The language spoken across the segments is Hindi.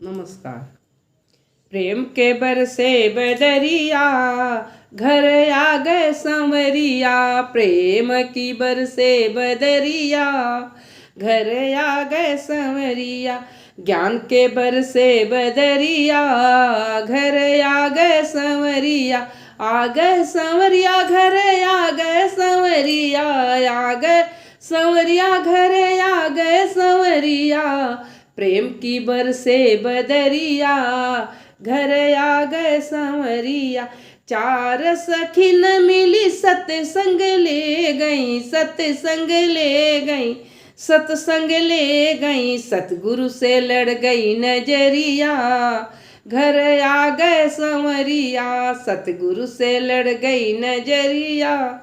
नमस्कार। प्रेम के बरसे बदरिया, घर आ गए संवरिया। प्रेम की बरसे बदरिया, घर आ गए संवरिया। ज्ञान के बरसे बदरिया, घर आ गए संवरिया। आ गए संवरिया, घर आ गए संवरिया। आ गए संवरिया, घर आ गए संवरिया। प्रेम की बरसे बदरिया, घर आ गए संवरिया। चार सखी न मिली सतसंग ले गई, सतसंग ले गई, सतसंग ले गई। सतगुरु से लड़ गई नजरिया, घर आ गए संवरिया। सतगुरु से लड़ गई नजरिया,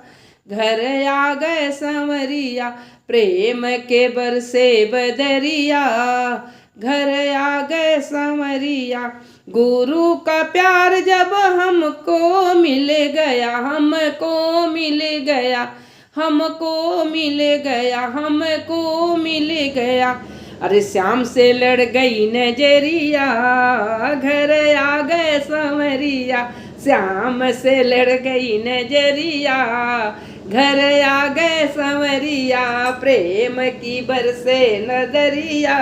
घर आ गए संवरिया। प्रेम के बरसे बदरिया, घर आ गए संवरिया। गुरु का प्यार जब हमको मिल गया, हमको मिल गया, हमको मिल गया, हमको मिल गया। अरे श्याम से लड़ गई नजरिया, घर आ गए संवरिया। श्याम से लड़ गई नजरिया, घर आ गए संवरिया। प्रेम की बरसे नजरिया,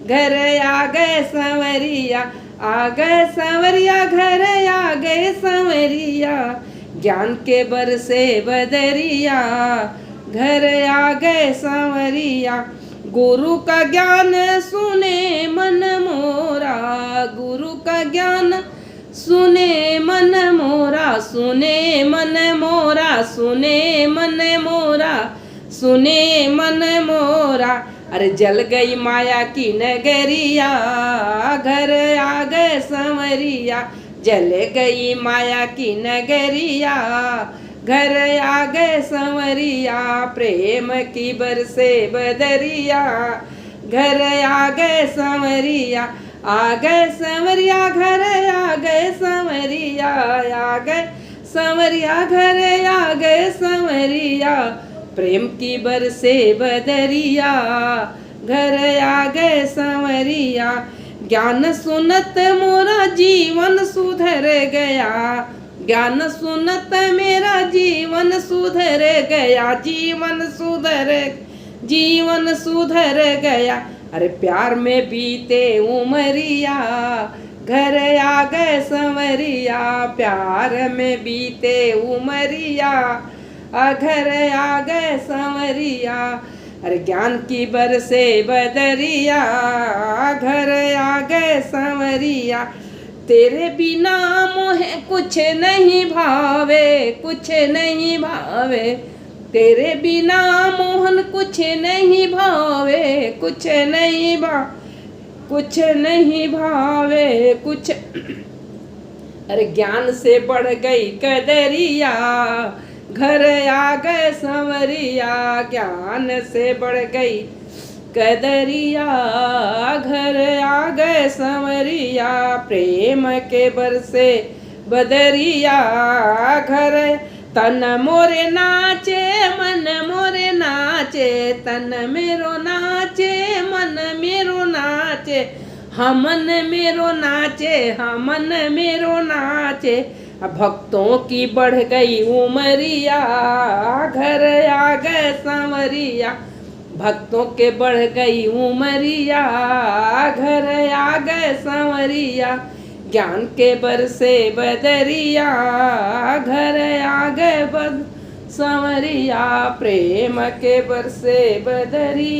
घर आ गए संवरिया। आ गए संवरिया, घर आ गए संवरिया। ज्ञान के बरसे बदरिया, घर आ गए संवरिया। गुरु का ज्ञान सुने मन मोरा, गुरु का ज्ञान सुने मन मोरा। सुने मन मोरा, सुने मन मोरा, सुने मन मोरा। अरे जल गई माया की नगरिया, घर आ गए संवरिया। जल गई माया की नगरिया, घर आ गए संवरिया। प्रेम की बरसे बदरिया, घर आ गए संवरिया। आ गए संवरिया, घर आ गए संवरिया। आ गए संवरिया, घर आ गए संवरिया। प्रेम की बरसे बदरिया, घर आ गए संवरिया। ज्ञान सुनत मोरा जीवन सुधर गया, ज्ञान सुनत मेरा जीवन सुधर गया। जीवन सुधर, जीवन सुधर गया। अरे प्यार में बीते उमरिया, घर आ गए संवरिया। प्यार में बीते उमरिया, घर आ गए संवरिया। अरे ज्ञान की बरसे बदरिया, घर आ गए संवरिया। तेरे बिना मोहे कुछ नहीं भावे, कुछ नहीं भावे। तेरे बिना मोहन कुछ नहीं भावे, कुछ नहीं कुछ नहीं भावे कुछ। अरे ज्ञान से बढ़ गई कदरिया, घर आ गए संवरिया। ज्ञान से बढ़ गई कदरिया, घर आ गए संवरिया। प्रेम के बरसे बदरिया, घर। तन मोरे नाचे, मन मोरे नाचे। तन मेरो नाचे, मन मेरो नाचे। हमन मेरो नाचे, हमन मेरो नाचे। भक्तों की बढ़ गई उमरिया, घर आ गए संवरिया। भक्तों के बढ़ गई उमरिया, घर आ गए संवरिया। ज्ञान के बरसे बदरिया, घर आ गए संवरिया। प्रेम के बरसे बदरिया।